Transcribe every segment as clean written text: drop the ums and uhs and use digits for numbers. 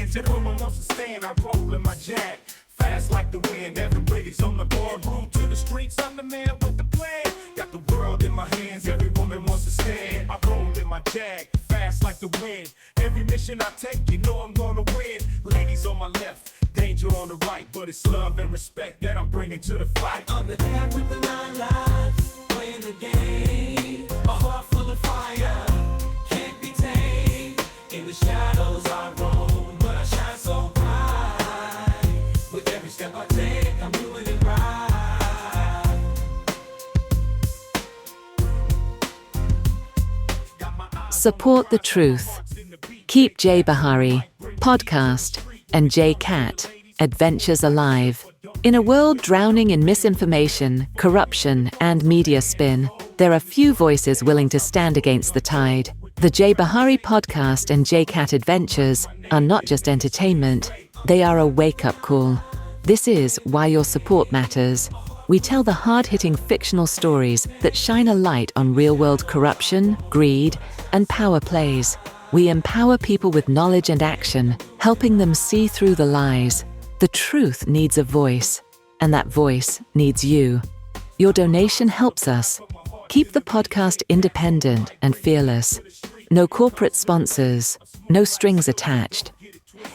hands. Everyone wants to stand. I roll in my jag. Fast like the wind, everybody's on the board. Roll to the streets, I'm the man with the plan. Got the world in my hands, every woman wants to stand. I roll in my jag, fast like the wind. Every mission I take, you know I'm gonna win. Ladies on my left, danger on the right. But it's love and respect that I'm bringing to the fight. On the deck with the 9 lives, playing the game. A heart full of fire, can't be tamed. In the shadows I roam, but I shine so bright. With every step I take, I'm doing it right. Support the truth. Keep Jay Bahari, podcast, and Jay Cat, adventures alive. In a world drowning in misinformation, corruption, and media spin, there are few voices willing to stand against the tide. The Jay Bahari podcast and Jay Cat Adventures are not just entertainment, they are a wake-up call. This is why your support matters. We tell the hard-hitting fictional stories that shine a light on real-world corruption, greed, and power plays. We empower people with knowledge and action, helping them see through the lies. The truth needs a voice, and that voice needs you. Your donation helps us. Keep the podcast independent and fearless. No corporate sponsors, no strings attached.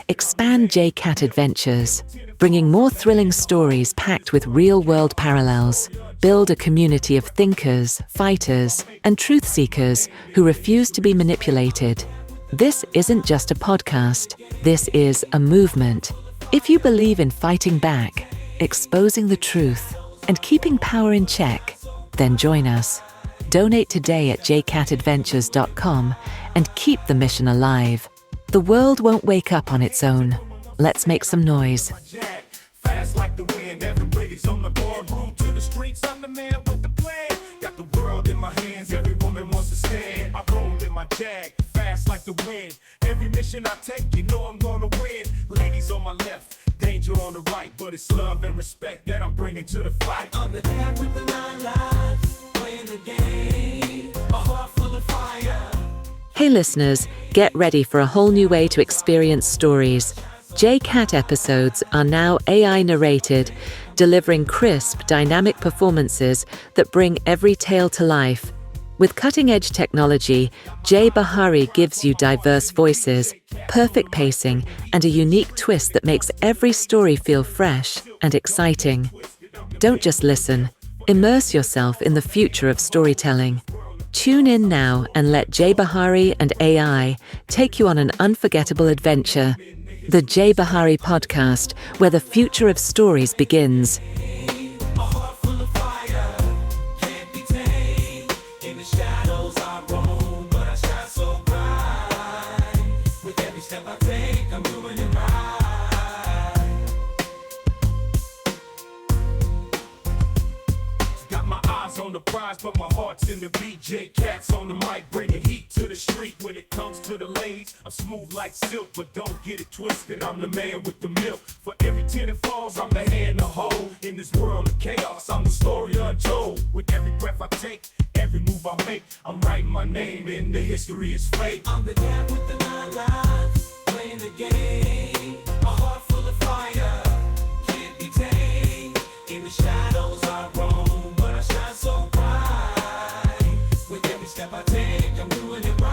Expand J-Cat Adventures, bringing more thrilling stories packed with real-world parallels. Build a community of thinkers, fighters, and truth seekers who refuse to be manipulated. This isn't just a podcast, this is a movement. If you believe in fighting back, exposing the truth, and keeping power in check, then join us. Donate today at jcatadventures.com and keep the mission alive. The world won't wake up on its own. Let's make some noise. Fast like the wind, everybody's on the board. Roll to the streets, I'm the man with the plan. Got the world in my hands, every woman wants to stand. I roll in my jag, fast like the wind. Every mission I take, you know I'm gonna win. Ladies on my left, danger on the right. But it's love and respect that I'm bringing to the fight. On the deck with the 9 lives, playing the game. A heart full of fire. Hey listeners, get ready for a whole new way to experience stories. J-Cat episodes are now AI narrated, delivering crisp, dynamic performances that bring every tale to life. With cutting-edge technology, Jay Bahari gives you diverse voices, perfect pacing, and a unique twist that makes every story feel fresh and exciting. Don't just listen, immerse yourself in the future of storytelling. Tune in now and let Jay Bahari and AI take you on an unforgettable adventure. The Jay Bahari Podcast, where the future of stories begins. A heart full of fire, can't be tamed. In the shadows I roam, but I shine so bright. With every step I take, I'm doing it right. Got my eyes on the prize, but my heart's in the beat. J-Cat's on the mic, bringing heat to the street. When it comes to the lanes, I'm smooth like silk, but don't get it twisted. I'm the man with the milk. For every 10 that falls, I'm the hand to hold. In this world of chaos, I'm the story untold. With every breath I take, every move I make, I'm writing my name in the history is fate. On the deck with the 9 lives, playing the game. A heart full of fire, can't be tamed. In the shadows I roam, but I shine so bright. With every step I take, I'm doing it right.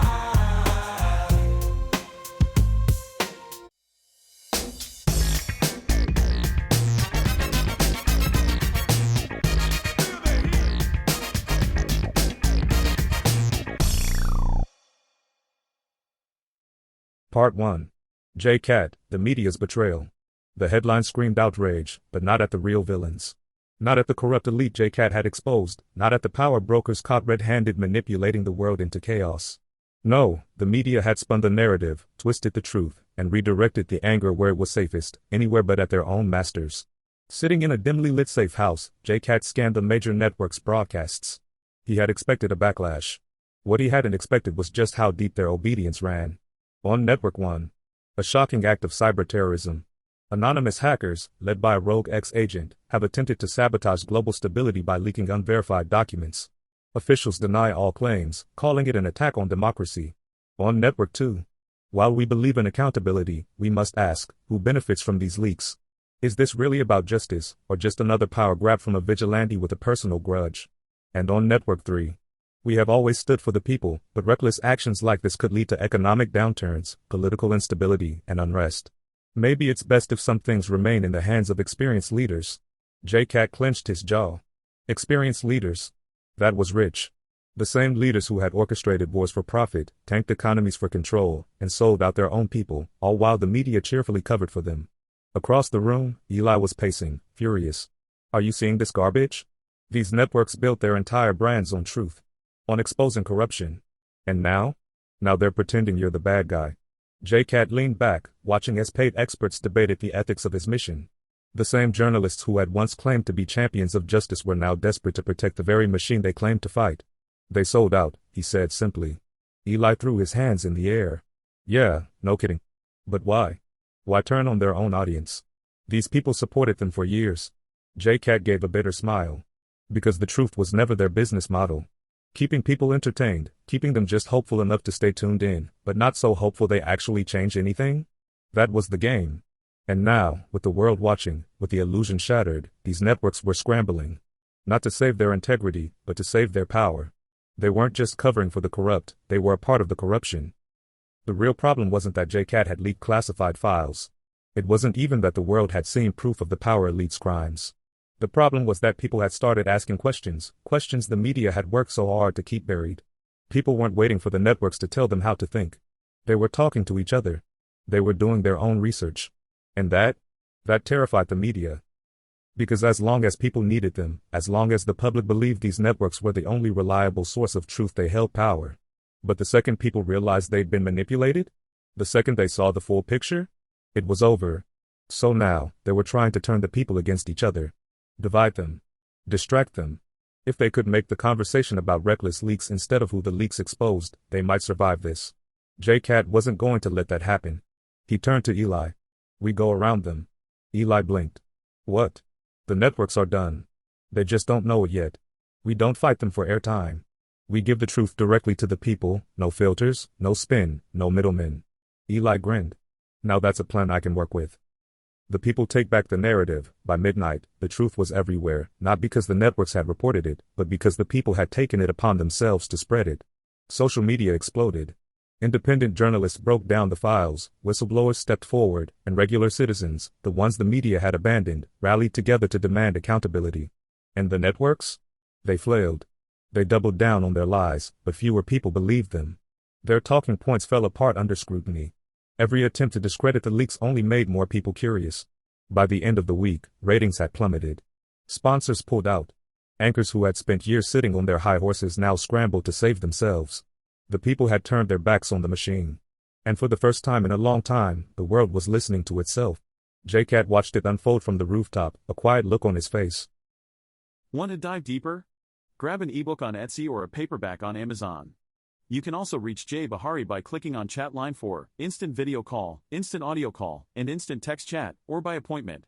Part 1. J-Cat, the media's betrayal. The headline screamed outrage, but not at the real villains. Not at the corrupt elite J-Cat had exposed, not at the power brokers caught red-handed manipulating the world into chaos. No, the media had spun the narrative, twisted the truth, and redirected the anger where it was safest, anywhere but at their own masters. Sitting in a dimly lit safe house, J-Cat scanned the major networks' broadcasts. He had expected a backlash. What he hadn't expected was just how deep their obedience ran. On Network 1, a shocking act of cyber-terrorism. Anonymous hackers, led by a rogue ex-agent, have attempted to sabotage global stability by leaking unverified documents. Officials deny all claims, calling it an attack on democracy. On Network 2, While we believe in accountability, we must ask, who benefits from these leaks? Is this really about justice, or just another power grab from a vigilante with a personal grudge? And on Network 3, we have always stood for the people, but reckless actions like this could lead to economic downturns, political instability, and unrest. Maybe it's best if some things remain in the hands of experienced leaders. J-Cat clenched his jaw. Experienced leaders. That was rich. The same leaders who had orchestrated wars for profit, tanked economies for control, and sold out their own people, all while the media cheerfully covered for them. Across the room, Eli was pacing, furious. Are you seeing this garbage? These networks built their entire brands on truth, on exposing corruption. And now? Now they're pretending you're the bad guy. J-Cat leaned back, watching as paid experts debated the ethics of his mission. The same journalists who had once claimed to be champions of justice were now desperate to protect the very machine they claimed to fight. They sold out, he said simply. Eli threw his hands in the air. Yeah, no kidding. But why? Why turn on their own audience? These people supported them for years. J-Cat gave a bitter smile. Because the truth was never their business model. Keeping people entertained, keeping them just hopeful enough to stay tuned in, but not so hopeful they actually change anything? That was the game. And now, with the world watching, with the illusion shattered, these networks were scrambling. Not to save their integrity, but to save their power. They weren't just covering for the corrupt, they were a part of the corruption. The real problem wasn't that J-Cat had leaked classified files. It wasn't even that the world had seen proof of the power elite's crimes. The problem was that people had started asking questions the media had worked so hard to keep buried. People weren't waiting for the networks to tell them how to think. They were talking to each other. They were doing their own research. And that terrified the media. Because as long as people needed them, as long as the public believed these networks were the only reliable source of truth, they held power. But the second people realized they'd been manipulated, the second they saw the full picture, it was over. So now, they were trying to turn the people against each other. Divide them. Distract them. If they could make the conversation about reckless leaks instead of who the leaks exposed, they might survive this. J-Cat wasn't going to let that happen. He turned to Eli. We go around them. Eli blinked. What? The networks are done. They just don't know it yet. We don't fight them for airtime. We give the truth directly to the people, no filters, no spin, no middlemen. Eli grinned. Now that's a plan I can work with. The people take back the narrative. By midnight, the truth was everywhere, not because the networks had reported it, but because the people had taken it upon themselves to spread it. Social media exploded. Independent journalists broke down the files, whistleblowers stepped forward, and regular citizens, the ones the media had abandoned, rallied together to demand accountability. And the networks? They flailed. They doubled down on their lies, but fewer people believed them. Their talking points fell apart under scrutiny. Every attempt to discredit the leaks only made more people curious. By the end of the week, ratings had plummeted. Sponsors pulled out. Anchors who had spent years sitting on their high horses now scrambled to save themselves. The people had turned their backs on the machine. And for the first time in a long time, the world was listening to itself. J-Cat watched it unfold from the rooftop, a quiet look on his face. Want to dive deeper? Grab an ebook on Etsy or a paperback on Amazon. You can also reach Jay Bahari by clicking on chat line for instant video call, instant audio call, and instant text chat, or by appointment.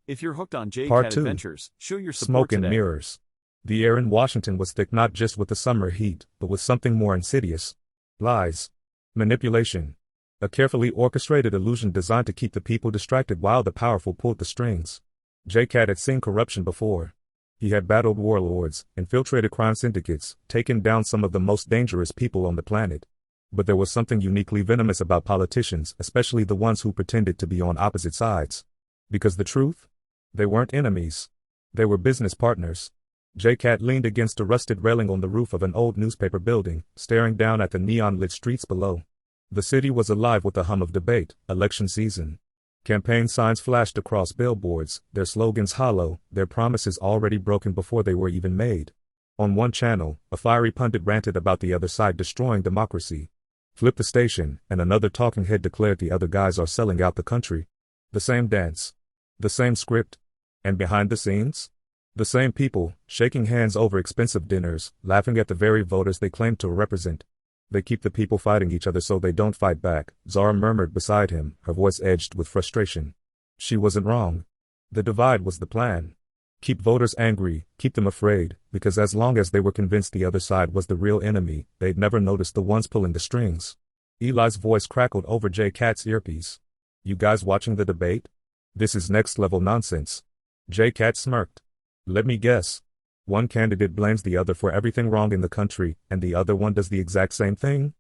If you're hooked on Part J-Cat 2. Adventures, show your support Smoke and today. mirrors. The air in Washington was thick not just with the summer heat, but with something more insidious. Lies. Manipulation. A carefully orchestrated illusion designed to keep the people distracted while the powerful pulled the strings. J-Cat had seen corruption before. He had battled warlords, infiltrated crime syndicates, taken down some of the most dangerous people on the planet. But there was something uniquely venomous about politicians, especially the ones who pretended to be on opposite sides. Because the truth? They weren't enemies. They were business partners. J-Cat leaned against a rusted railing on the roof of an old newspaper building, staring down at the neon-lit streets below. The city was alive with the hum of debate, election season. Campaign signs flashed across billboards, their slogans hollow, their promises already broken before they were even made. On one channel, a fiery pundit ranted about the other side destroying democracy. Flip the station, and another talking head declared the other guys are selling out the country. The same dance. The same script. And behind the scenes? The same people, shaking hands over expensive dinners, laughing at the very voters they claimed to represent. They keep the people fighting each other so they don't fight back, Zara murmured beside him, her voice edged with frustration. She wasn't wrong. The divide was the plan. Keep voters angry, keep them afraid, because as long as they were convinced the other side was the real enemy, they'd never notice the ones pulling the strings. Eli's voice crackled over J-Cat's earpiece. You guys watching the debate? This is next level nonsense. J-Cat smirked. Let me guess. One candidate blames the other for everything wrong in the country, and the other one does the exact same thing?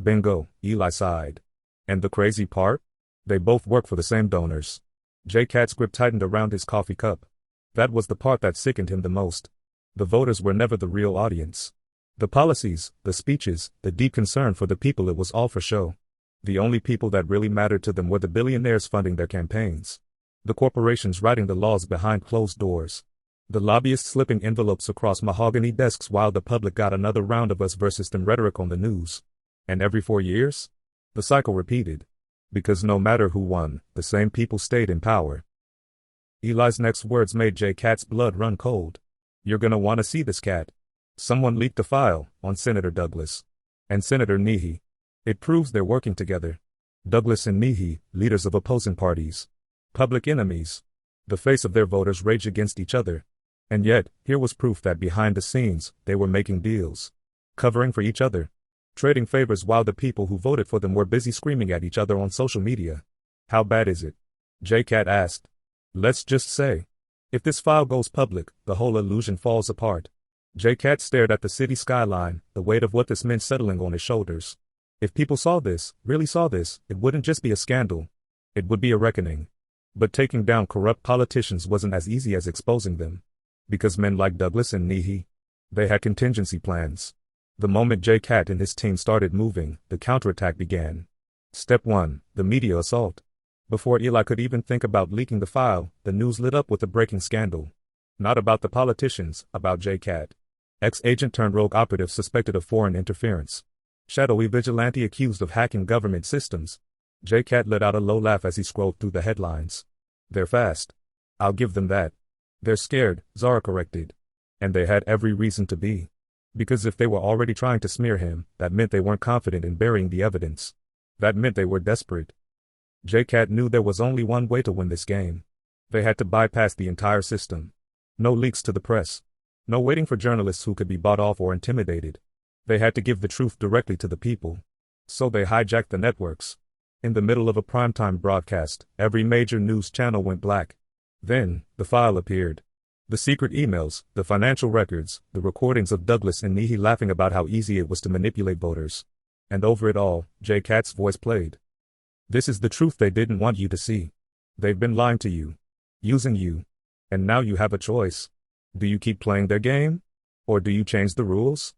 Bingo, Eli sighed. And the crazy part? They both work for the same donors. J-Cat's grip tightened around his coffee cup. That was the part that sickened him the most. The voters were never the real audience. The policies, the speeches, the deep concern for the people, it was all for show. The only people that really mattered to them were the billionaires funding their campaigns. The corporations writing the laws behind closed doors. The lobbyists slipping envelopes across mahogany desks while the public got another round of us versus them rhetoric on the news. And every 4 years? The cycle repeated. Because no matter who won, the same people stayed in power. Eli's next words made J-Cat's blood run cold. You're gonna wanna see this, Cat. Someone leaked a file on Senator Douglas and Senator Nehe. It proves they're working together. Douglas and Nehe, leaders of opposing parties. Public enemies. The face of their voters rage against each other. And yet, here was proof that behind the scenes, they were making deals. Covering for each other. Trading favors while the people who voted for them were busy screaming at each other on social media. How bad is it? J-Cat asked. Let's just say, if this file goes public, the whole illusion falls apart. J-Cat stared at the city skyline, the weight of what this meant settling on his shoulders. If people saw this, really saw this, it wouldn't just be a scandal. It would be a reckoning. But taking down corrupt politicians wasn't as easy as exposing them. Because men like Douglas and Nehe, they had contingency plans. The moment J-Cat and his team started moving, the counterattack began. Step 1, the media assault. Before Eli could even think about leaking the file, the news lit up with a breaking scandal. Not about the politicians, about J-Cat. Ex-agent turned rogue operative suspected of foreign interference. Shadowy vigilante accused of hacking government systems. J-Cat let out a low laugh as he scrolled through the headlines. They're fast. I'll give them that. They're scared, Zara corrected. And they had every reason to be. Because if they were already trying to smear him, that meant they weren't confident in burying the evidence. That meant they were desperate. J-Cat knew there was only one way to win this game. They had to bypass the entire system. No leaks to the press. No waiting for journalists who could be bought off or intimidated. They had to give the truth directly to the people. So they hijacked the networks. In the middle of a primetime broadcast, every major news channel went black. Then, the file appeared. The secret emails, the financial records, the recordings of Douglas and Nehe laughing about how easy it was to manipulate voters. And over it all, J-Cat's voice played. This is the truth they didn't want you to see. They've been lying to you. Using you. And now you have a choice. Do you keep playing their game? Or do you change the rules?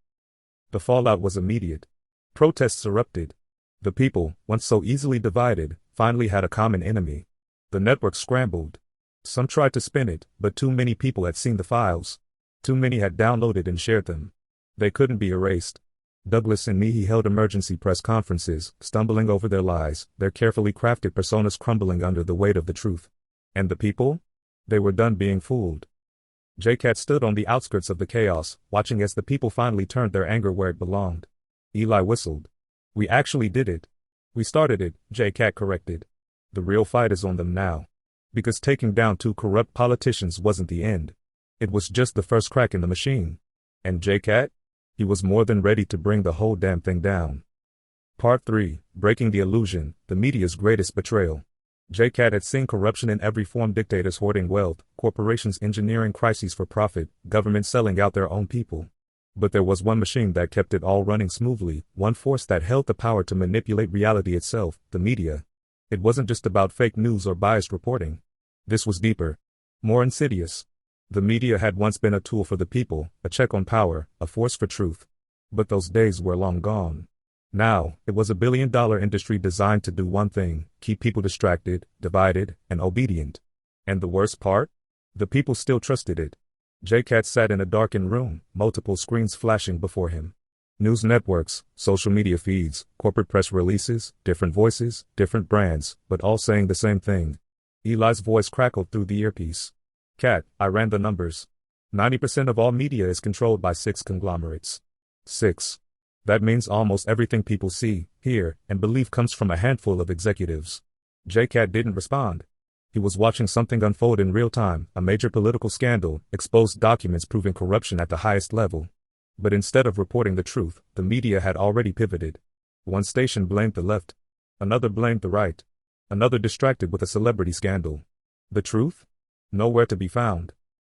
The fallout was immediate. Protests erupted. The people, once so easily divided, finally had a common enemy. The network scrambled. Some tried to spin it, but too many people had seen the files. Too many had downloaded and shared them. They couldn't be erased. Douglas and Nehe held emergency press conferences, stumbling over their lies, their carefully crafted personas crumbling under the weight of the truth. And the people? They were done being fooled. J-Cat stood on the outskirts of the chaos, watching as the people finally turned their anger where it belonged. Eli whistled. We actually did it. We started it, J-Cat corrected. The real fight is on them now. Because taking down 2 corrupt politicians wasn't the end. It was just the first crack in the machine. And J-Cat? He was more than ready to bring the whole damn thing down. Part 3, Breaking the Illusion, the media's greatest betrayal. J-Cat had seen corruption in every form: dictators hoarding wealth, corporations engineering crises for profit, governments selling out their own people. But there was one machine that kept it all running smoothly, one force that held the power to manipulate reality itself, the media. It wasn't just about fake news or biased reporting. This was deeper. More insidious. The media had once been a tool for the people, a check on power, a force for truth. But those days were long gone. Now, it was a billion-dollar industry designed to do one thing: keep people distracted, divided, and obedient. And the worst part? The people still trusted it. J-Cat sat in a darkened room, multiple screens flashing before him. News networks, social media feeds, corporate press releases, different voices, different brands, but all saying the same thing. Eli's voice crackled through the earpiece. Cat, I ran the numbers. 90% of all media is controlled by 6 conglomerates. 6. That means almost everything people see, hear, and believe comes from a handful of executives. J-Cat didn't respond. He was watching something unfold in real time: a major political scandal, exposed documents proving corruption at the highest level. But instead of reporting the truth, the media had already pivoted. One station blamed the left. Another blamed the right. Another distracted with a celebrity scandal. The truth? Nowhere to be found.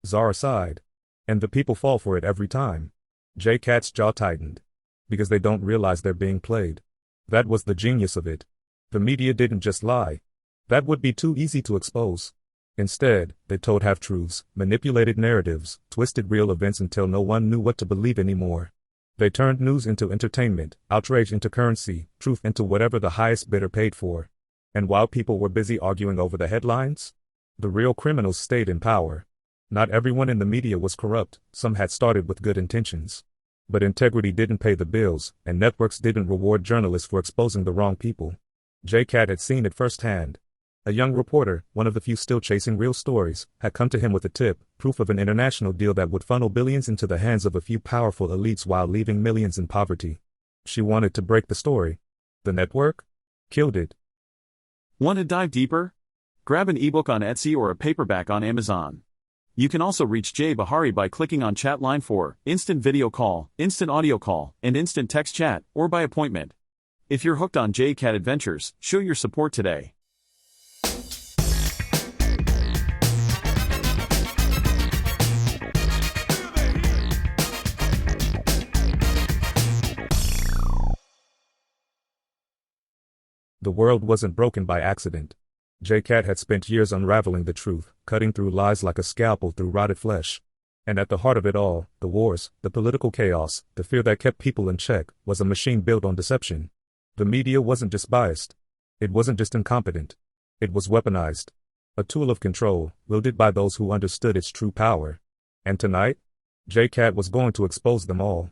Zara sighed. And the people fall for it every time. J-Cat's jaw tightened. Because they don't realize they're being played. That was the genius of it. The media didn't just lie. That would be too easy to expose. Instead, they told half-truths, manipulated narratives, twisted real events until no one knew what to believe anymore. They turned news into entertainment, outrage into currency, truth into whatever the highest bidder paid for. And while people were busy arguing over the headlines, the real criminals stayed in power. Not everyone in the media was corrupt, some had started with good intentions. But integrity didn't pay the bills, and networks didn't reward journalists for exposing the wrong people. J-Cat had seen it firsthand. A young reporter, one of the few still chasing real stories, had come to him with a tip, proof of an international deal that would funnel billions into the hands of a few powerful elites while leaving millions in poverty. She wanted to break the story. The network? Killed it. Want to dive deeper? Grab an ebook on Etsy or a paperback on Amazon. You can also reach Jay Bahari by clicking on chat line for instant video call, instant audio call, and instant text chat, or by appointment. If you're hooked on J-Cat Adventures, show your support today. The world wasn't broken by accident. J-Cat had spent years unraveling the truth, cutting through lies like a scalpel through rotted flesh. And at the heart of it all, the wars, the political chaos, the fear that kept people in check, was a machine built on deception. The media wasn't just biased. It wasn't just incompetent. It was weaponized. A tool of control, wielded by those who understood its true power. And tonight, J-Cat was going to expose them all.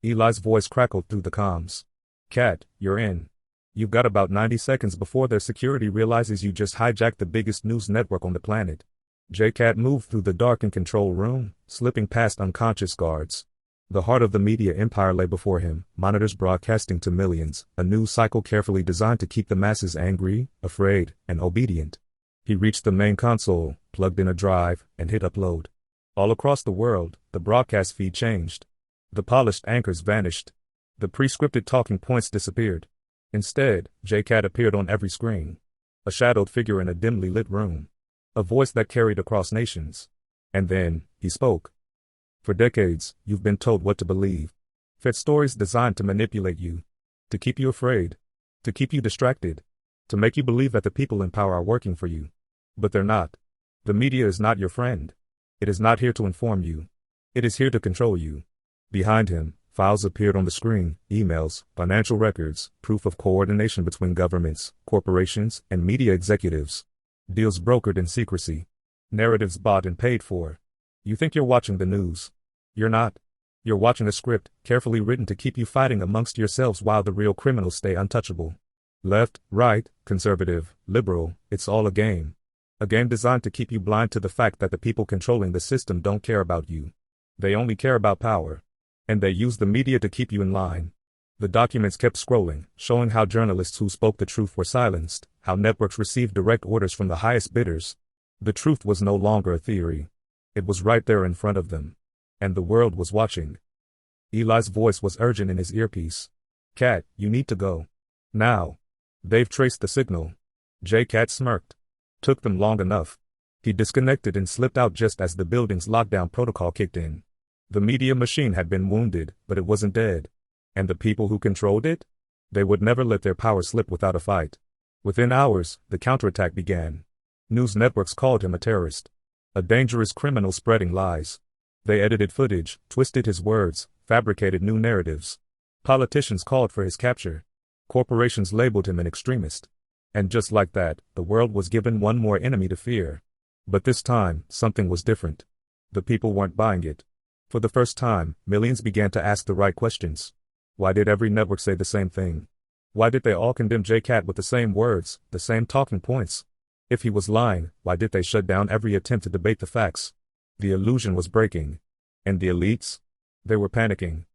Eli's voice crackled through the comms. "Cat, you're in. You've got about 90 seconds before their security realizes you just hijacked the biggest news network on the planet." J-Cat moved through the darkened control room, slipping past unconscious guards. The heart of the media empire lay before him, monitors broadcasting to millions, a news cycle carefully designed to keep the masses angry, afraid, and obedient. He reached the main console, plugged in a drive, and hit upload. All across the world, the broadcast feed changed. The polished anchors vanished. The pre-scripted talking points disappeared. Instead, J-Cat appeared on every screen. A shadowed figure in a dimly lit room. A voice that carried across nations. And then, he spoke. "For decades, you've been told what to believe. Fed stories designed to manipulate you. To keep you afraid. To keep you distracted. To make you believe that the people in power are working for you. But they're not. The media is not your friend. It is not here to inform you. It is here to control you." Behind him, files appeared on the screen, emails, financial records, proof of coordination between governments, corporations, and media executives. Deals brokered in secrecy. Narratives bought and paid for. You think you're watching the news. You're not. You're watching a script, carefully written to keep you fighting amongst yourselves while the real criminals stay untouchable. Left, right, conservative, liberal, it's all a game. A game designed to keep you blind to the fact that the people controlling the system don't care about you. They only care about power. And they use the media to keep you in line. The documents kept scrolling, showing how journalists who spoke the truth were silenced, how networks received direct orders from the highest bidders. The truth was no longer a theory. It was right there in front of them. And the world was watching. Eli's voice was urgent in his earpiece. "Cat, you need to go. Now. They've traced the signal." J-Cat smirked. Took them long enough. He disconnected and slipped out just as the building's lockdown protocol kicked in. The media machine had been wounded, but it wasn't dead. And the people who controlled it? They would never let their power slip without a fight. Within hours, the counterattack began. News networks called him a terrorist. A dangerous criminal spreading lies. They edited footage, twisted his words, fabricated new narratives. Politicians called for his capture. Corporations labeled him an extremist. And just like that, the world was given one more enemy to fear. But this time, something was different. The people weren't buying it. For the first time, millions began to ask the right questions. Why did every network say the same thing? Why did they all condemn J-Cat with the same words, the same talking points? If he was lying, why did they shut down every attempt to debate the facts? The illusion was breaking. And the elites? They were panicking.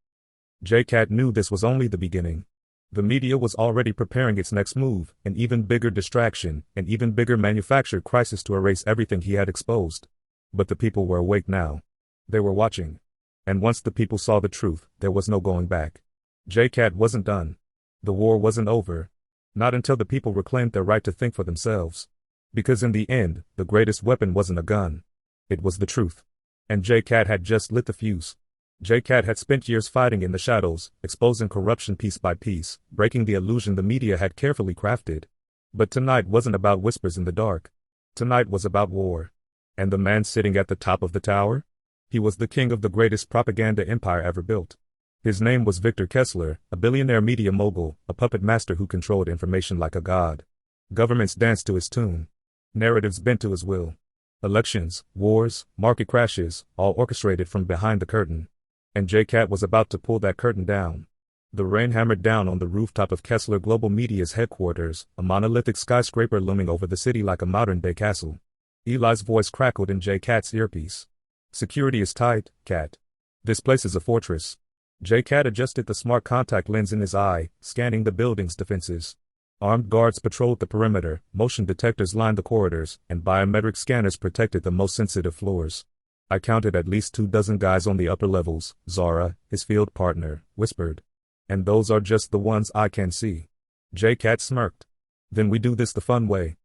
J-Cat knew this was only the beginning. The media was already preparing its next move, an even bigger distraction, an even bigger manufactured crisis to erase everything he had exposed. But the people were awake now. They were watching. And once the people saw the truth, there was no going back. J-Cat wasn't done. The war wasn't over. Not until the people reclaimed their right to think for themselves. Because in the end, the greatest weapon wasn't a gun. It was the truth. And J-Cat had just lit the fuse. J-Cat had spent years fighting in the shadows, exposing corruption piece by piece, breaking the illusion the media had carefully crafted. But tonight wasn't about whispers in the dark. Tonight was about war. And the man sitting at the top of the tower? He was the king of the greatest propaganda empire ever built. His name was Victor Kessler, a billionaire media mogul, a puppet master who controlled information like a god. Governments danced to his tune. Narratives bent to his will. Elections, wars, market crashes, all orchestrated from behind the curtain. And J-Cat was about to pull that curtain down. The rain hammered down on the rooftop of Kessler Global Media's headquarters, a monolithic skyscraper looming over the city like a modern-day castle. Eli's voice crackled in J-Cat's earpiece. Security is tight, Cat. This place is a fortress. J-Cat adjusted the smart contact lens in his eye, scanning the building's defenses. Armed guards patrolled the perimeter, motion detectors lined the corridors, and biometric scanners protected the most sensitive floors. I counted at least 24 guys on the upper levels, Zara, his field partner, whispered. And those are just the ones I can see. J-Cat smirked. Then we do this the fun way.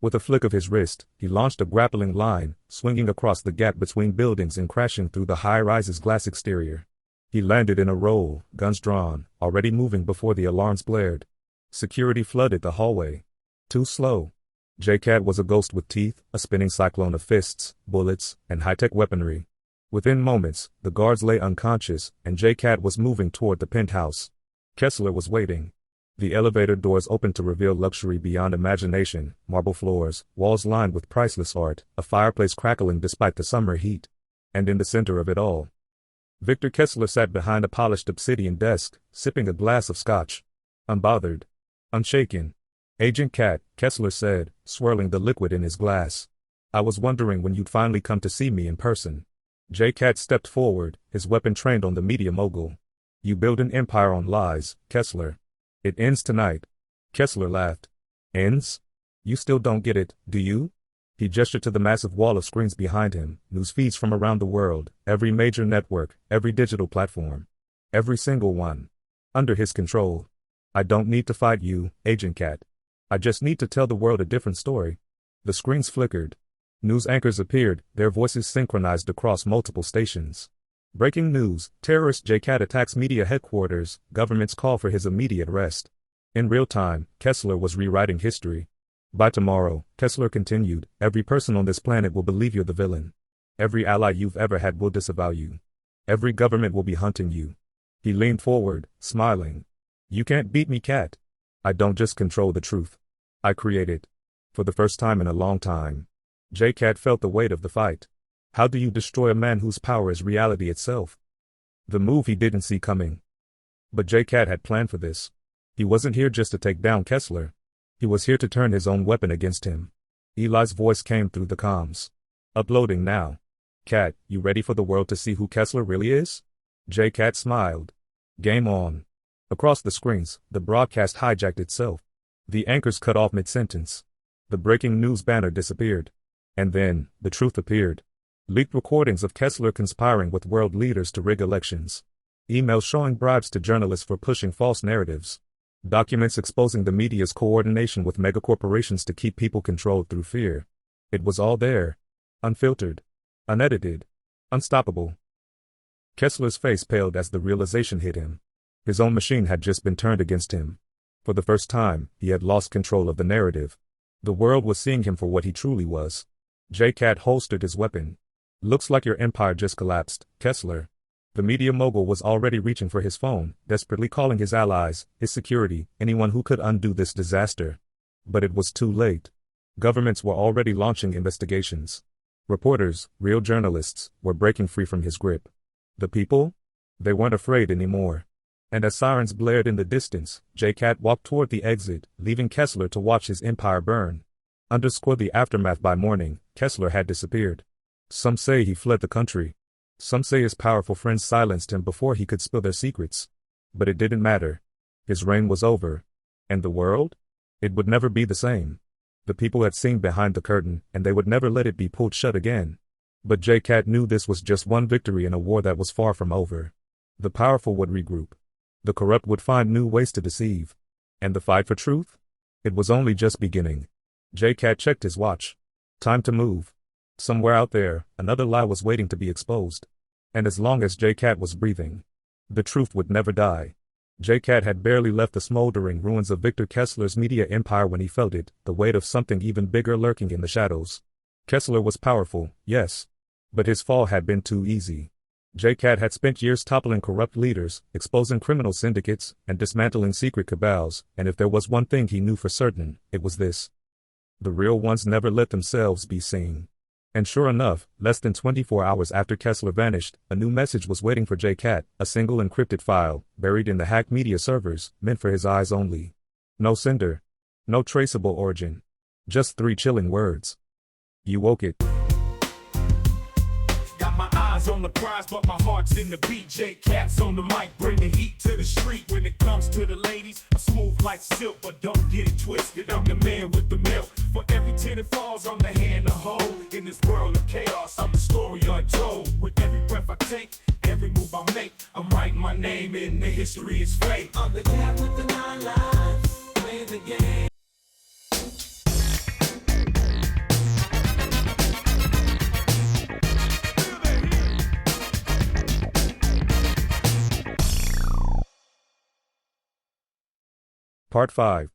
With a flick of his wrist, he launched a grappling line, swinging across the gap between buildings and crashing through the high-rise's glass exterior. He landed in a roll, guns drawn, already moving before the alarms blared. Security flooded the hallway. Too slow. J-Cat was a ghost with teeth, a spinning cyclone of fists, bullets, and high-tech weaponry. Within moments, the guards lay unconscious, and J-Cat was moving toward the penthouse. Kessler was waiting. The elevator doors opened to reveal luxury beyond imagination, marble floors, walls lined with priceless art, a fireplace crackling despite the summer heat. And in the center of it all, Victor Kessler sat behind a polished obsidian desk, sipping a glass of scotch. Unbothered. Unshaken. Agent Cat, Kessler said, swirling the liquid in his glass. I was wondering when you'd finally come to see me in person. J-Cat stepped forward, his weapon trained on the media mogul. You build an empire on lies, Kessler. It ends tonight. Kessler laughed. Ends? You still don't get it, do you? He gestured to the massive wall of screens behind him, news feeds from around the world, every major network, every digital platform. Every single one. Under his control. I don't need to fight you, Agent Cat. I just need to tell the world a different story. The screens flickered. News anchors appeared, their voices synchronized across multiple stations. Breaking news, terrorist J-Cat attacks media headquarters, governments call for his immediate arrest. In real time, Kessler was rewriting history. By tomorrow, Kessler continued, every person on this planet will believe you're the villain. Every ally you've ever had will disavow you. Every government will be hunting you. He leaned forward, smiling. You can't beat me, Cat. I don't just control the truth. I create it. For the first time in a long time. J-Cat felt the weight of the fight. How do you destroy a man whose power is reality itself? The move he didn't see coming. But J-Cat had planned for this. He wasn't here just to take down Kessler. He was here to turn his own weapon against him. Eli's voice came through the comms. Uploading now. Cat, you ready for the world to see who Kessler really is? J-Cat smiled. Game on. Across the screens, the broadcast hijacked itself. The anchors cut off mid-sentence. The breaking news banner disappeared. And then, the truth appeared. Leaked recordings of Kessler conspiring with world leaders to rig elections. Emails showing bribes to journalists for pushing false narratives. Documents exposing the media's coordination with megacorporations to keep people controlled through fear. It was all there. Unfiltered. Unedited. Unstoppable. Kessler's face paled as the realization hit him. His own machine had just been turned against him. For the first time, he had lost control of the narrative. The world was seeing him for what he truly was. J-Cat holstered his weapon. Looks like your empire just collapsed, Kessler. The media mogul was already reaching for his phone, desperately calling his allies, his security, anyone who could undo this disaster. But it was too late. Governments were already launching investigations. Reporters, real journalists, were breaking free from his grip. The people? They weren't afraid anymore. And as sirens blared in the distance, J-Cat walked toward the exit, leaving Kessler to watch his empire burn. Underscore the aftermath. By morning, Kessler had disappeared. Some say he fled the country. Some say his powerful friends silenced him before he could spill their secrets. But it didn't matter. His reign was over. And the world? It would never be the same. The people had seen behind the curtain, and they would never let it be pulled shut again. But J-Cat knew this was just one victory in a war that was far from over. The powerful would regroup. The corrupt would find new ways to deceive. And the fight for truth? It was only just beginning. J-Cat checked his watch. Time to move. Somewhere out there, another lie was waiting to be exposed. And as long as J-Cat was breathing, the truth would never die. J-Cat had barely left the smoldering ruins of Victor Kessler's media empire when he felt it, the weight of something even bigger lurking in the shadows. Kessler was powerful, yes. But his fall had been too easy. J-Cat had spent years toppling corrupt leaders, exposing criminal syndicates, and dismantling secret cabals, and if there was one thing he knew for certain, it was this. The real ones never let themselves be seen. And sure enough, less than 24 hours after Kessler vanished, a new message was waiting for J-Cat, a single encrypted file, buried in the hacked media servers, meant for his eyes only. No sender. No traceable origin. Just 3 chilling words. You woke it. Got my eyes on the prize, but my heart's in the beat. J-Cat's on the mic, bring the heat to the street. When it comes to the ladies, I'm smooth like silk, but don't get it twisted. I'm the man with the milk. For every tear that falls, I'm the hand to hold. In this world of chaos, I'm the story untold. With every breath I take, every move I make, I'm writing my name in the history is fate. I'm the cat with the 9 lives, playing the game. Part 5.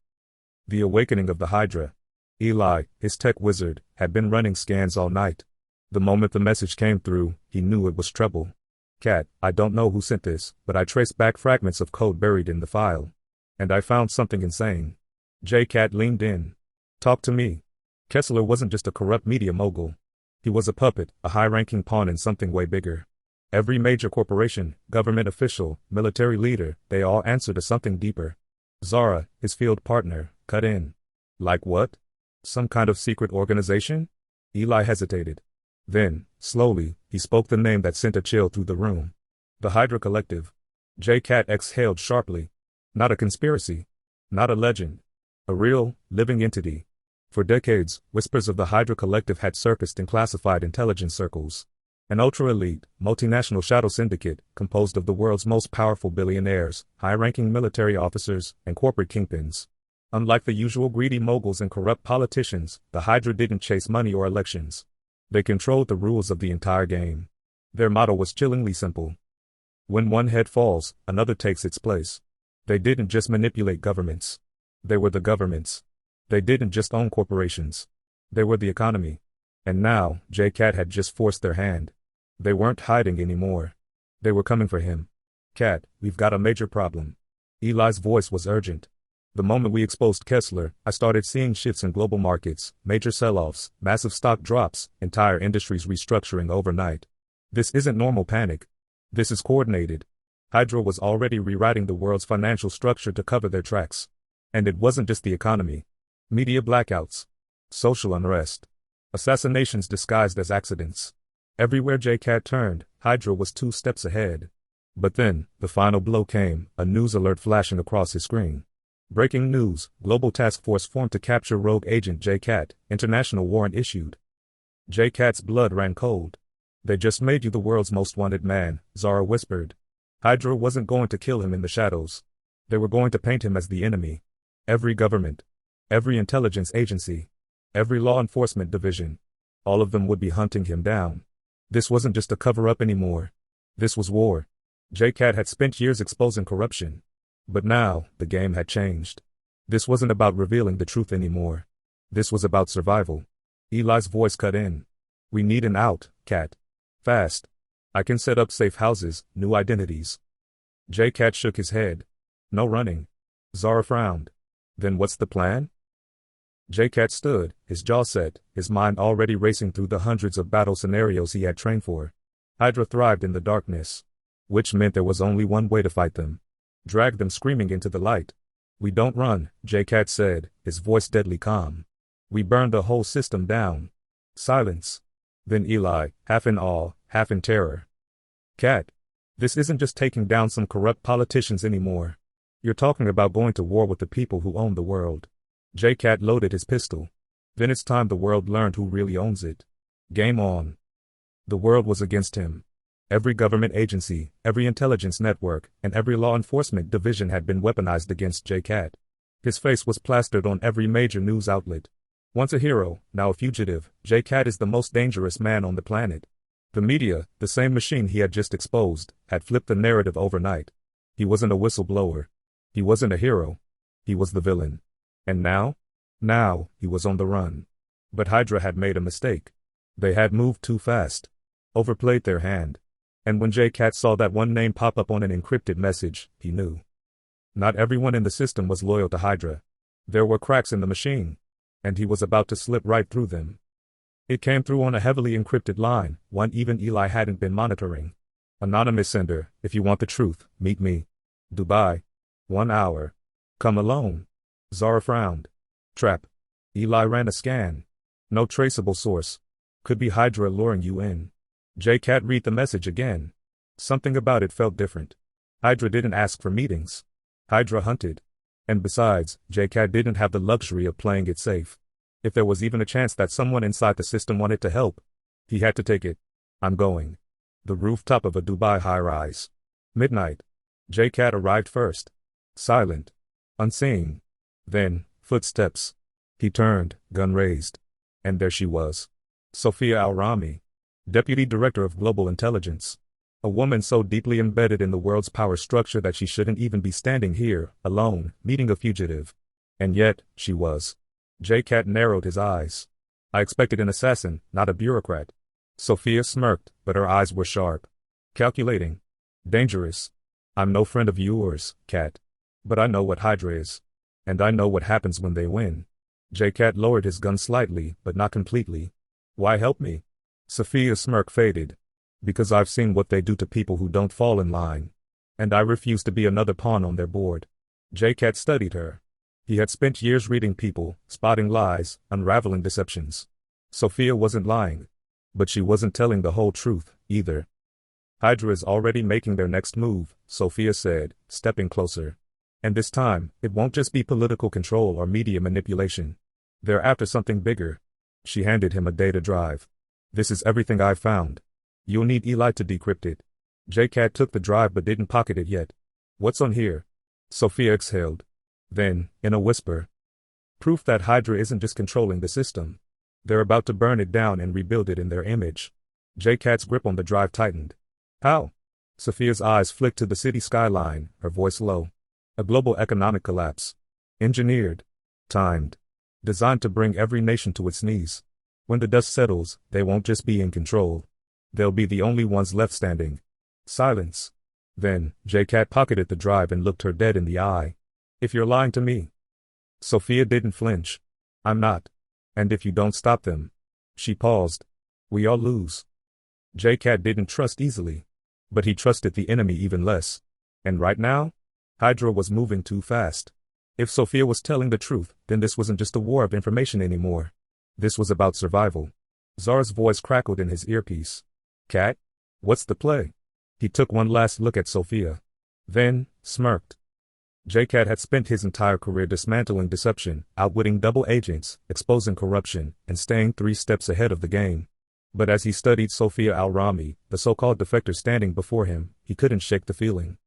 The Awakening of the Hydra. Eli, his tech wizard, had been running scans all night. The moment the message came through, he knew it was trouble. Cat, I don't know who sent this, but I traced back fragments of code buried in the file. And I found something insane. J-Cat leaned in. Talk to me. Kessler wasn't just a corrupt media mogul. He was a puppet, a high-ranking pawn in something way bigger. Every major corporation, government official, military leader, they all answered to something deeper. Zara, his field partner, cut in. Like what? Some kind of secret organization? Eli hesitated. Then, slowly, he spoke the name that sent a chill through the room. The Hydra Collective. J-Cat exhaled sharply. Not a conspiracy. Not a legend. A real, living entity. For decades, whispers of the Hydra Collective had surfaced in classified intelligence circles. An ultra-elite, multinational shadow syndicate, composed of the world's most powerful billionaires, high-ranking military officers, and corporate kingpins. Unlike the usual greedy moguls and corrupt politicians, the Hydra didn't chase money or elections. They controlled the rules of the entire game. Their motto was chillingly simple. When one head falls, another takes its place. They didn't just manipulate governments. They were the governments. They didn't just own corporations. They were the economy. And now, J-Cat had just forced their hand. They weren't hiding anymore. They were coming for him. Cat, we've got a major problem. Eli's voice was urgent. The moment we exposed Kessler, I started seeing shifts in global markets, major sell-offs, massive stock drops, entire industries restructuring overnight. This isn't normal panic. This is coordinated. Hydra was already rewriting the world's financial structure to cover their tracks. And it wasn't just the economy. Media blackouts. Social unrest. Assassinations disguised as accidents. Everywhere J-Cat turned, Hydra was 2 steps ahead. But then, the final blow came, a news alert flashing across his screen. Breaking news, global task force formed to capture rogue agent J-Cat, international warrant issued. J-Cat's blood ran cold. They just made you the world's most wanted man, Zara whispered. Hydra wasn't going to kill him in the shadows. They were going to paint him as the enemy. Every government, every intelligence agency, every law enforcement division, all of them would be hunting him down. This wasn't just a cover-up anymore. This was war. J-Cat had spent years exposing corruption. But now, the game had changed. This wasn't about revealing the truth anymore. This was about survival. Eli's voice cut in. We need an out, Cat. Fast. I can set up safe houses, new identities. J-Cat shook his head. No running. Zara frowned. Then what's the plan? J-Cat stood, his jaw set, his mind already racing through the hundreds of battle scenarios he had trained for. Hydra thrived in the darkness. Which meant there was only one way to fight them. Drag them screaming into the light. We don't run, J-Cat said, his voice deadly calm. We burn the whole system down. Silence. Then Eli, half in awe, half in terror. Cat. This isn't just taking down some corrupt politicians anymore. You're talking about going to war with the people who own the world. J-Cat loaded his pistol. Then it's time the world learned who really owns it. Game on. The world was against him. Every government agency, every intelligence network, and every law enforcement division had been weaponized against J-Cat. His face was plastered on every major news outlet. Once a hero, now a fugitive, J-Cat is the most dangerous man on the planet. The media, the same machine he had just exposed, had flipped the narrative overnight. He wasn't a whistleblower. He wasn't a hero. He was the villain. And now? Now, he was on the run. But Hydra had made a mistake. They had moved too fast. Overplayed their hand. And when J-Cat saw that one name pop up on an encrypted message, he knew. Not everyone in the system was loyal to Hydra. There were cracks in the machine. And he was about to slip right through them. It came through on a heavily encrypted line, one even Eli hadn't been monitoring. Anonymous sender, if you want the truth, meet me. Dubai. 1 hour. Come alone. Zara frowned. Trap. Eli ran a scan. No traceable source. Could be Hydra luring you in. J-Cat read the message again. Something about it felt different. Hydra didn't ask for meetings. Hydra hunted. And besides, J-Cat didn't have the luxury of playing it safe. If there was even a chance that someone inside the system wanted to help, he had to take it. I'm going. The rooftop of a Dubai high-rise. Midnight. J-Cat arrived first. Silent. Unseeing. Then, footsteps. He turned, gun raised. And there she was. Sophia Al-Rami, Deputy Director of Global Intelligence. A woman so deeply embedded in the world's power structure that she shouldn't even be standing here, alone, meeting a fugitive. And yet, she was. J-Cat narrowed his eyes. I expected an assassin, not a bureaucrat. Sophia smirked, but her eyes were sharp. Calculating. Dangerous. I'm no friend of yours, Cat. But I know what Hydra is. And I know what happens when they win. J-Cat lowered his gun slightly, but not completely. Why help me? Sophia's smirk faded. Because I've seen what they do to people who don't fall in line. And I refuse to be another pawn on their board. J-Cat studied her. He had spent years reading people, spotting lies, unraveling deceptions. Sophia wasn't lying. But she wasn't telling the whole truth, either. Hydra is already making their next move, Sophia said, stepping closer. And this time, it won't just be political control or media manipulation. They're after something bigger. She handed him a data drive. This is everything I've found. You'll need Eli to decrypt it. J-Cat took the drive but didn't pocket it yet. What's on here? Sophia exhaled. Then, in a whisper. Proof that Hydra isn't just controlling the system. They're about to burn it down and rebuild it in their image. J-Cat's grip on the drive tightened. How? Sophia's eyes flicked to the city skyline, her voice low. A global economic collapse. Engineered. Timed. Designed to bring every nation to its knees. When the dust settles, they won't just be in control. They'll be the only ones left standing. Silence. Then, J-Cat pocketed the drive and looked her dead in the eye. If you're lying to me. Sophia didn't flinch. I'm not. And if you don't stop them. She paused. We all lose. J-Cat didn't trust easily. But he trusted the enemy even less. And right now? Hydra was moving too fast. If Sophia was telling the truth, then this wasn't just a war of information anymore. This was about survival. Zara's voice crackled in his earpiece. Cat? What's the play? He took one last look at Sophia. Then, smirked. J-Cat had spent his entire career dismantling deception, outwitting double agents, exposing corruption, and staying 3 steps ahead of the game. But as he studied Sophia Al-Rami, the so-called defector standing before him, he couldn't shake the feeling.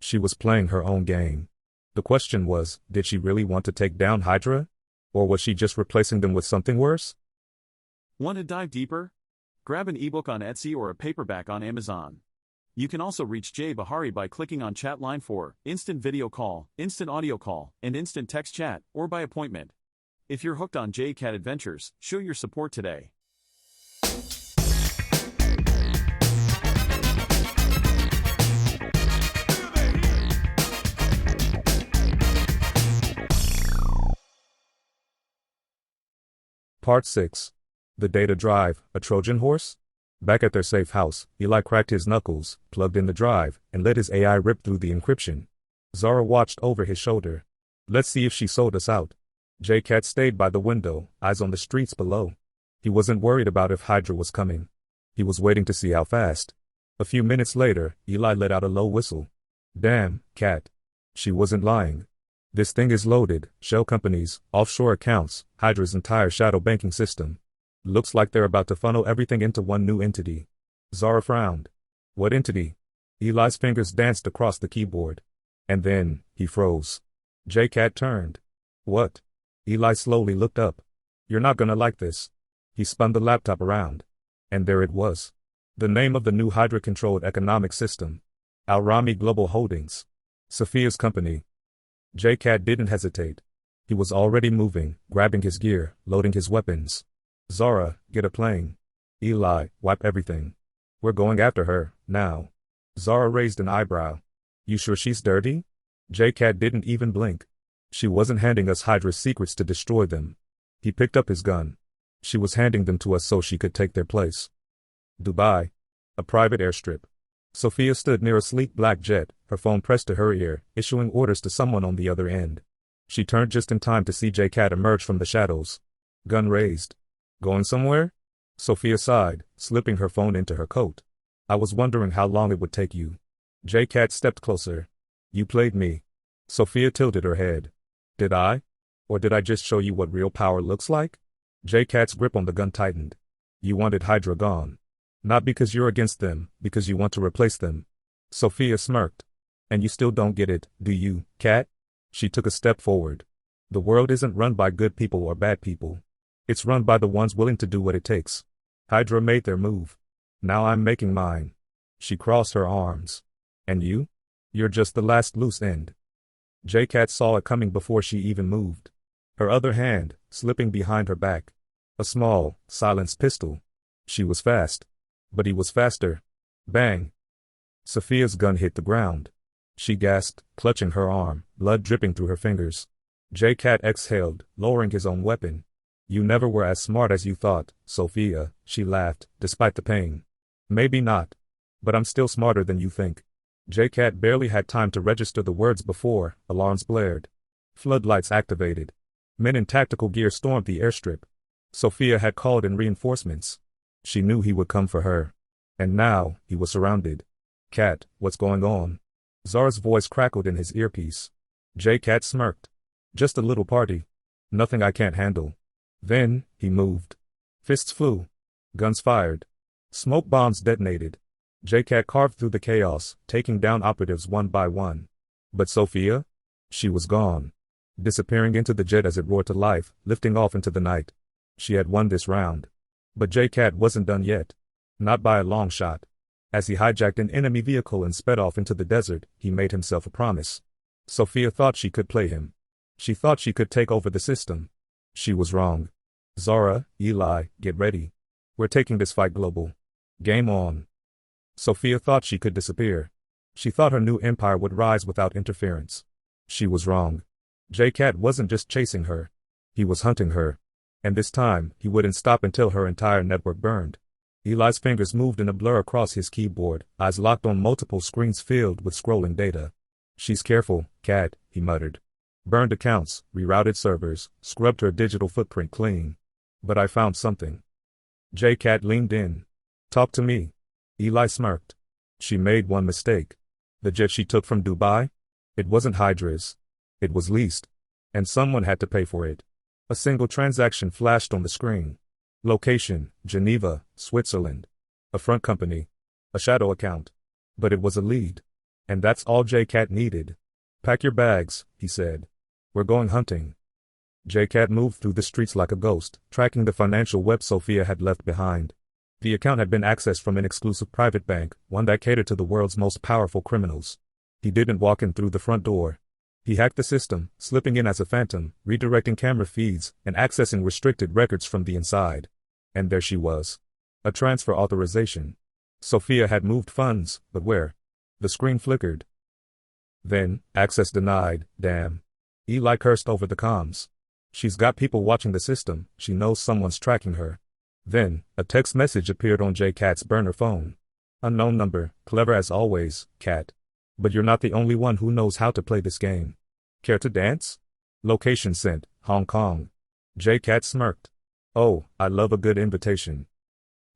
She was playing her own game. The question was, did she really want to take down Hydra? Or was she just replacing them with something worse? Want to dive deeper? Grab an ebook on Etsy or a paperback on Amazon. You can also reach Jay Bahari by clicking on chat line for instant video call, instant audio call, and instant text chat, or by appointment. If you're hooked on J-Cat Adventures, show your support today. Part 6. The data drive, a Trojan horse? Back at their safe house, Eli cracked his knuckles, plugged in the drive, and let his AI rip through the encryption. Zara watched over his shoulder. Let's see if she sold us out. J-Cat stayed by the window, eyes on the streets below. He wasn't worried about if Hydra was coming. He was waiting to see how fast. A few minutes later, Eli let out a low whistle. Damn, Cat. She wasn't lying. This thing is loaded, shell companies, offshore accounts, Hydra's entire shadow banking system. Looks like they're about to funnel everything into one new entity. Zara frowned. What entity? Eli's fingers danced across the keyboard. And then, he froze. J-Cat turned. What? Eli slowly looked up. You're not gonna like this. He spun the laptop around. And there it was. The name of the new Hydra-controlled economic system. Al-Rami Global Holdings. Sophia's company. J-Cat didn't hesitate. He was already moving, grabbing his gear, loading his weapons. Zara, get a plane. Eli, wipe everything. We're going after her, now. Zara raised an eyebrow. You sure she's dirty? J-Cat didn't even blink. She wasn't handing us Hydra's secrets to destroy them. He picked up his gun. She was handing them to us so she could take their place. Dubai. A private airstrip. Sophia stood near a sleek black jet, her phone pressed to her ear, issuing orders to someone on the other end. She turned just in time to see J-Cat emerge from the shadows. Gun raised. Going somewhere? Sophia sighed, slipping her phone into her coat. I was wondering how long it would take you. J-Cat stepped closer. You played me. Sophia tilted her head. Did I? Or did I just show you what real power looks like? J-Cat's grip on the gun tightened. You wanted Hydra gone. Not because you're against them, because you want to replace them. Sophia smirked. And you still don't get it, do you, Cat? She took a step forward. The world isn't run by good people or bad people. It's run by the ones willing to do what it takes. Hydra made their move. Now I'm making mine. She crossed her arms. And you? You're just the last loose end. J-Cat saw it coming before she even moved. Her other hand, slipping behind her back. A small, silenced pistol. She was fast. But he was faster. Bang. Sophia's gun hit the ground. She gasped, clutching her arm, blood dripping through her fingers. J-Cat exhaled, lowering his own weapon. You never were as smart as you thought, Sophia, she laughed, despite the pain. Maybe not. But I'm still smarter than you think. J-Cat barely had time to register the words before alarms blared. Floodlights activated. Men in tactical gear stormed the airstrip. Sophia had called in reinforcements. She knew he would come for her. And now, he was surrounded. Cat, what's going on? Zara's voice crackled in his earpiece. J-Cat smirked. Just a little party. Nothing I can't handle. Then, he moved. Fists flew. Guns fired. Smoke bombs detonated. J-Cat carved through the chaos, taking down operatives one by one. But Sophia? She was gone. Disappearing into the jet as it roared to life, lifting off into the night. She had won this round. But J-Cat wasn't done yet. Not by a long shot. As he hijacked an enemy vehicle and sped off into the desert, he made himself a promise. Sophia thought she could play him. She thought she could take over the system. She was wrong. Zara, Eli, get ready. We're taking this fight global. Game on. Sophia thought she could disappear. She thought her new empire would rise without interference. She was wrong. J-Cat wasn't just chasing her. He was hunting her. And this time, he wouldn't stop until her entire network burned. Eli's fingers moved in a blur across his keyboard, eyes locked on multiple screens filled with scrolling data. She's careful, Cat, he muttered. Burned accounts, rerouted servers, scrubbed her digital footprint clean. But I found something. J-Cat leaned in. Talk to me. Eli smirked. She made one mistake. The jet she took from Dubai? It wasn't Hydra's. It was leased. And someone had to pay for it. A single transaction flashed on the screen. Location, Geneva, Switzerland. A front company. A shadow account. But it was a lead. And that's all J-Cat needed. Pack your bags, he said. We're going hunting. J-Cat moved through the streets like a ghost, tracking the financial web Sophia had left behind. The account had been accessed from an exclusive private bank, one that catered to the world's most powerful criminals. He didn't walk in through the front door. He hacked the system, slipping in as a phantom, redirecting camera feeds, and accessing restricted records from the inside. And there she was. A transfer authorization. Sophia had moved funds, but where? The screen flickered. Then, access denied, damn. Eli cursed over the comms. She's got people watching the system, she knows someone's tracking her. Then, a text message appeared on J-Cat's burner phone. Unknown number, clever as always, Cat. But you're not the only one who knows how to play this game. Care to dance? Location sent, Hong Kong. J-Cat smirked. Oh, I love a good invitation.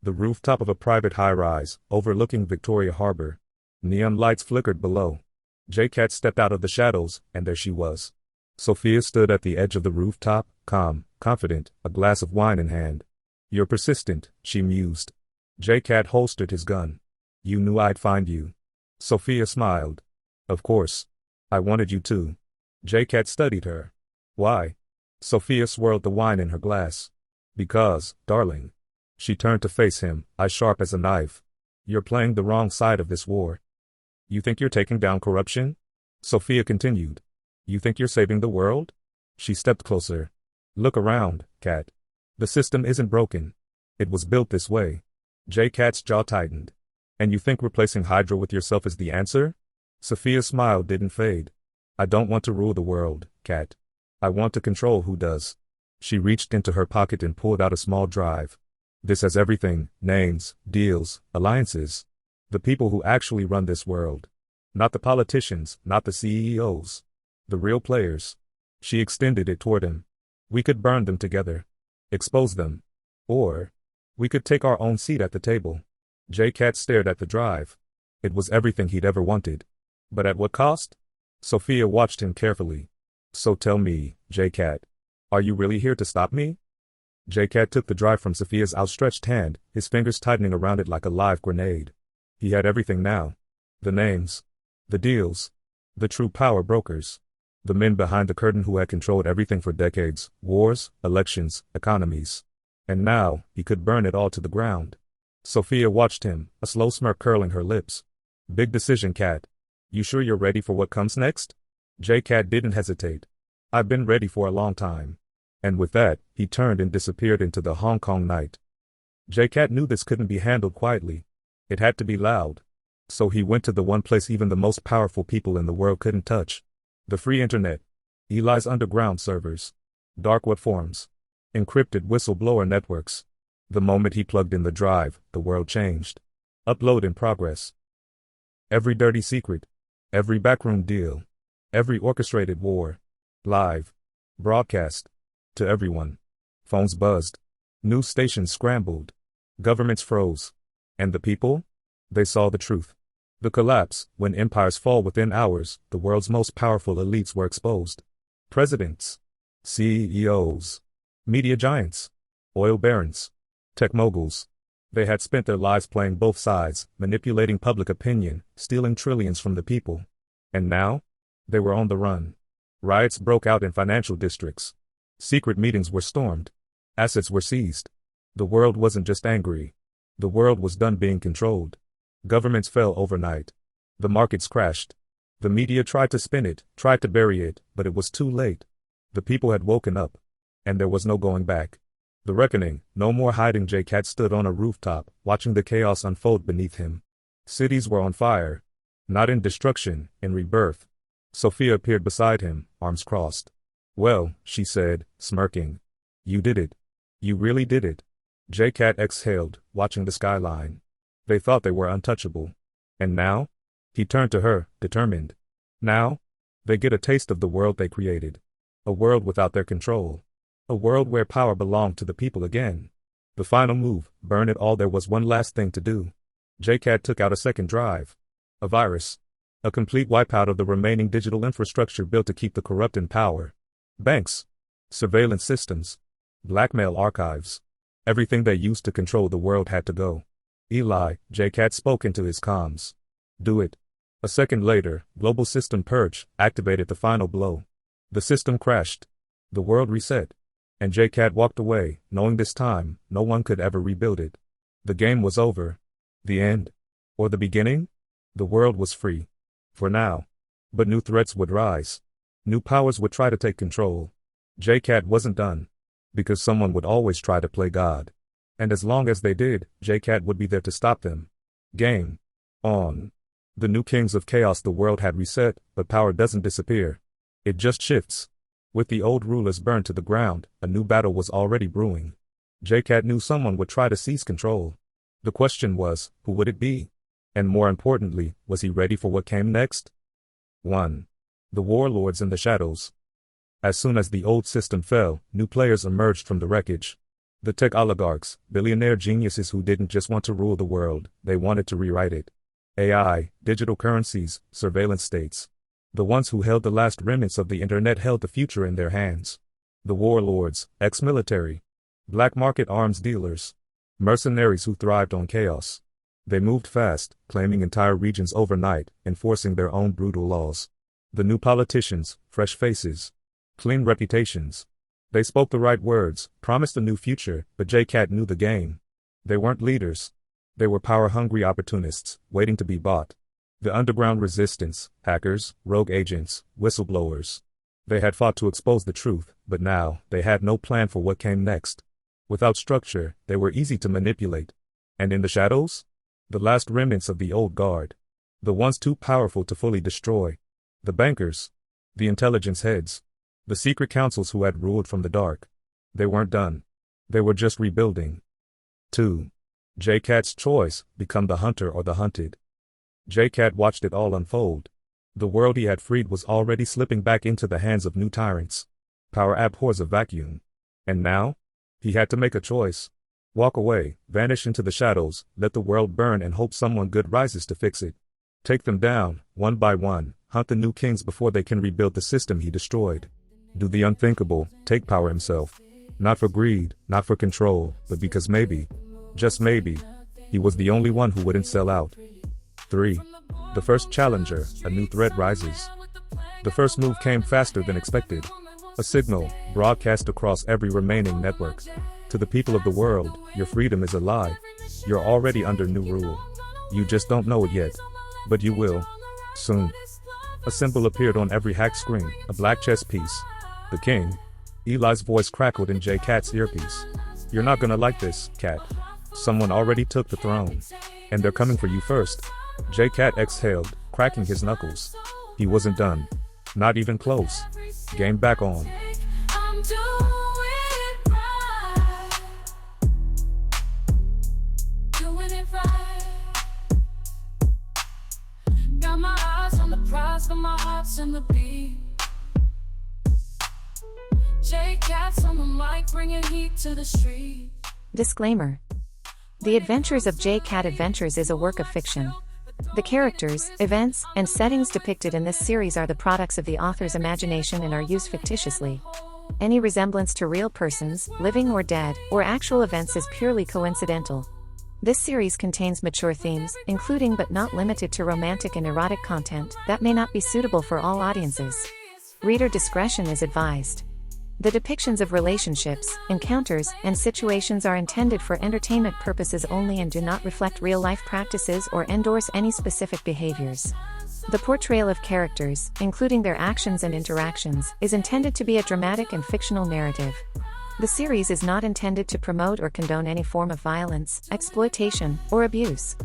The rooftop of a private high-rise, overlooking Victoria Harbor. Neon lights flickered below. J-Cat stepped out of the shadows, and there she was. Sophia stood at the edge of the rooftop, calm, confident, a glass of wine in hand. You're persistent, she mused. J-Cat holstered his gun. You knew I'd find you. Sophia smiled. Of course. I wanted you to. J-Cat studied her. Why? Sophia swirled the wine in her glass. Because, darling. She turned to face him, eyes sharp as a knife. You're playing the wrong side of this war. You think you're taking down corruption? Sophia continued. You think you're saving the world? She stepped closer. Look around, Cat. The system isn't broken. It was built this way. J-Cat's jaw tightened. And you think replacing Hydra with yourself is the answer? Sophia's smile didn't fade. I don't want to rule the world, Cat. I want to control who does. She reached into her pocket and pulled out a small drive. This has everything, names, deals, alliances. The people who actually run this world. Not the politicians, not the CEOs. The real players. She extended it toward him. We could burn them together. Expose them. Or we could take our own seat at the table. J-Cat stared at the drive. It was everything he'd ever wanted. But at what cost? Sophia watched him carefully. So tell me, J-Cat, are you really here to stop me? J-Cat took the drive from Sophia's outstretched hand, his fingers tightening around it like a live grenade. He had everything now. The names. The deals. The true power brokers. The men behind the curtain who had controlled everything for decades, wars, elections, economies. And now, he could burn it all to the ground. Sophia watched him, a slow smirk curling her lips. Big decision, Cat. You sure you're ready for what comes next? J-Cat didn't hesitate. I've been ready for a long time. And with that, he turned and disappeared into the Hong Kong night. J-Cat knew this couldn't be handled quietly. It had to be loud. So he went to the one place even the most powerful people in the world couldn't touch. The free internet. Eli's underground servers. Dark web forums. Encrypted whistleblower networks. The moment he plugged in the drive, the world changed. Upload in progress. Every dirty secret. Every backroom deal. Every orchestrated war. Live. Broadcast. To everyone. Phones buzzed. News stations scrambled. Governments froze. And the people? They saw the truth. The collapse, when empires fall within hours, the world's most powerful elites were exposed. Presidents. CEOs. Media giants. Oil barons. Tech moguls. They had spent their lives playing both sides, manipulating public opinion, stealing trillions from the people. And now? They were on the run. Riots broke out in financial districts. Secret meetings were stormed. Assets were seized. The world wasn't just angry. The world was done being controlled. Governments fell overnight. The markets crashed. The media tried to spin it, tried to bury it, but it was too late. The people had woken up. And there was no going back. The reckoning, no more hiding. J-Cat stood on a rooftop, watching the chaos unfold beneath him. Cities were on fire. Not in destruction, in rebirth. Sophia appeared beside him, arms crossed. Well, she said, smirking. You did it. You really did it. J-Cat exhaled, watching the skyline. They thought they were untouchable. And now? He turned to her, determined. Now? They get a taste of the world they created. A world without their control. A world where power belonged to the people again. The final move, burn it all. There was one last thing to do. J-Cat took out a second drive. A virus. A complete wipeout of the remaining digital infrastructure built to keep the corrupt in power. Banks. Surveillance systems. Blackmail archives. Everything they used to control the world had to go. Eli, J-Cat spoke into his comms. Do it. A second later, global system purge activated the final blow. The system crashed. The world reset. And J-Cat walked away, knowing this time, no one could ever rebuild it. The game was over. The end. Or the beginning? The world was free. For now. But new threats would rise. New powers would try to take control. J-Cat wasn't done. Because someone would always try to play God. And as long as they did, J-Cat would be there to stop them. Game. On. The new kings of chaos. The world had reset, but power doesn't disappear. It just shifts. With the old rulers burned to the ground, a new battle was already brewing. J-Cat knew someone would try to seize control. The question was, who would it be? And more importantly, was he ready for what came next? 1. The warlords in the shadows. As soon as the old system fell, new players emerged from the wreckage. The tech oligarchs, billionaire geniuses who didn't just want to rule the world, they wanted to rewrite it. AI, digital currencies, surveillance states. The ones who held the last remnants of the internet held the future in their hands. The warlords, ex-military. Black market arms dealers. Mercenaries who thrived on chaos. They moved fast, claiming entire regions overnight, enforcing their own brutal laws. The new politicians, fresh faces, clean reputations. They spoke the right words, promised a new future, but J-Cat knew the game. They weren't leaders. They were power-hungry opportunists, waiting to be bought. The underground resistance, hackers, rogue agents, whistleblowers. They had fought to expose the truth, but now, they had no plan for what came next. Without structure, they were easy to manipulate. And in the shadows? The last remnants of the old guard. The ones too powerful to fully destroy. The bankers. The intelligence heads. The secret councils who had ruled from the dark. They weren't done. They were just rebuilding. 2. J-Cat's choice, become the hunter or the hunted. J-Cat watched it all unfold. The world he had freed was already slipping back into the hands of new tyrants. Power abhors a vacuum. And now? He had to make a choice. Walk away, vanish into the shadows, let the world burn and hope someone good rises to fix it. Take them down, one by one, hunt the new kings before they can rebuild the system he destroyed. Do the unthinkable, take power himself. Not for greed, not for control, but because maybe, just maybe, he was the only one who wouldn't sell out. 3. The first challenger, a new threat rises. The first move came faster than expected. A signal, broadcast across every remaining network. To the people of the world, your freedom is a lie. You're already under new rule. You just don't know it yet. But you will. Soon. A symbol appeared on every hack screen, a black chess piece. The king. Eli's voice crackled in J-Cat's earpiece. You're not gonna like this, Cat. Someone already took the throne. And they're coming for you first. J-Cat exhaled, cracking his knuckles. He wasn't done. Not even close. Game back on. Got my eyes on the prize, got my heart's in the beat. J-Cat's on the mic, bringing heat to the street. Disclaimer. The Adventures of J-Cat Adventures is a work of fiction. The characters, events, and settings depicted in this series are the products of the author's imagination and are used fictitiously. Any resemblance to real persons, living or dead, or actual events is purely coincidental. This series contains mature themes, including but not limited to romantic and erotic content, that may not be suitable for all audiences. Reader discretion is advised. The depictions of relationships, encounters, and situations are intended for entertainment purposes only and do not reflect real-life practices or endorse any specific behaviors. The portrayal of characters, including their actions and interactions, is intended to be a dramatic and fictional narrative. The series is not intended to promote or condone any form of violence, exploitation, or abuse.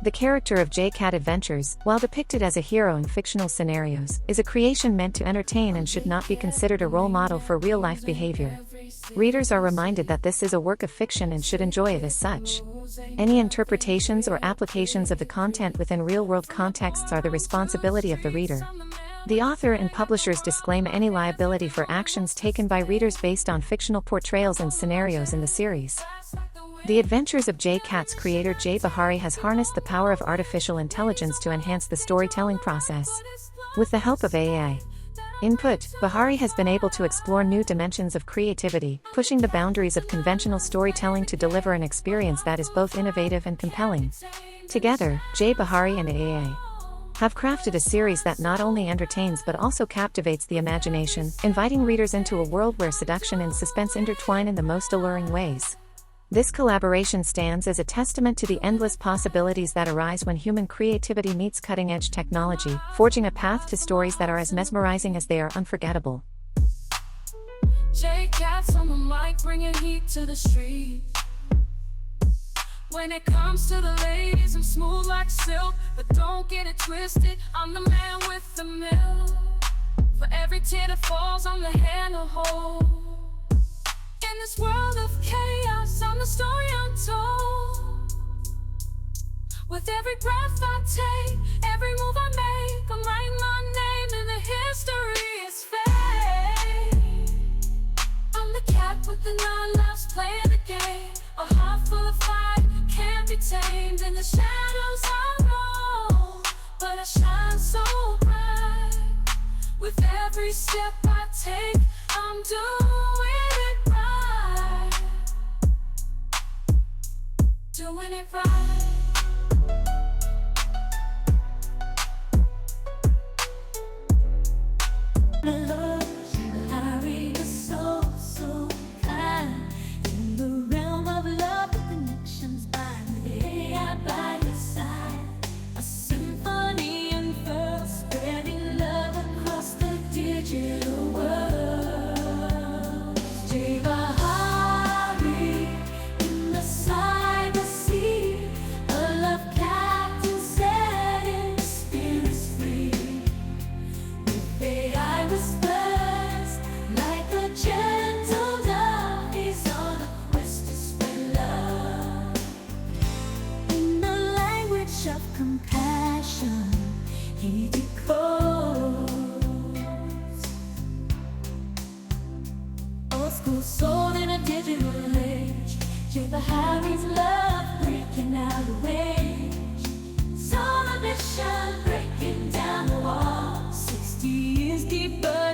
The character of J-Cat Adventures, while depicted as a hero in fictional scenarios, is a creation meant to entertain and should not be considered a role model for real-life behavior. Readers are reminded that this is a work of fiction and should enjoy it as such. Any interpretations or applications of the content within real-world contexts are the responsibility of the reader. The author and publishers disclaim any liability for actions taken by readers based on fictional portrayals and scenarios in the series. The Adventures of J-Cat's creator Jay Bahari has harnessed the power of artificial intelligence to enhance the storytelling process. With the help of AI input, Bahari has been able to explore new dimensions of creativity, pushing the boundaries of conventional storytelling to deliver an experience that is both innovative and compelling. Together, Jay Bahari and AI have crafted a series that not only entertains but also captivates the imagination, inviting readers into a world where seduction and suspense intertwine in the most alluring ways. This collaboration stands as a testament to the endless possibilities that arise when human creativity meets cutting-edge technology, forging a path to stories that are as mesmerizing as they are unforgettable. J-Cat's on the mic, bringing heat to the street. When it comes to the ladies, I'm smooth like silk, but don't get it twisted, I'm the man with the milk. For every tear that falls, I'm the hand to hold. In this world of chaos, I'm the story untold. With every breath I take, every move I make, I'm writing my name in the history is fate. I'm the cat with the 9 lives playing the game. A heart full of fire, can't be tamed. In the shadows I roll, but I shine so bright. With every step I take, I'm doing it right. Doing it right. Bahari's love breaking out of rage. Soul ambition breaking down the wall. 60 years deeper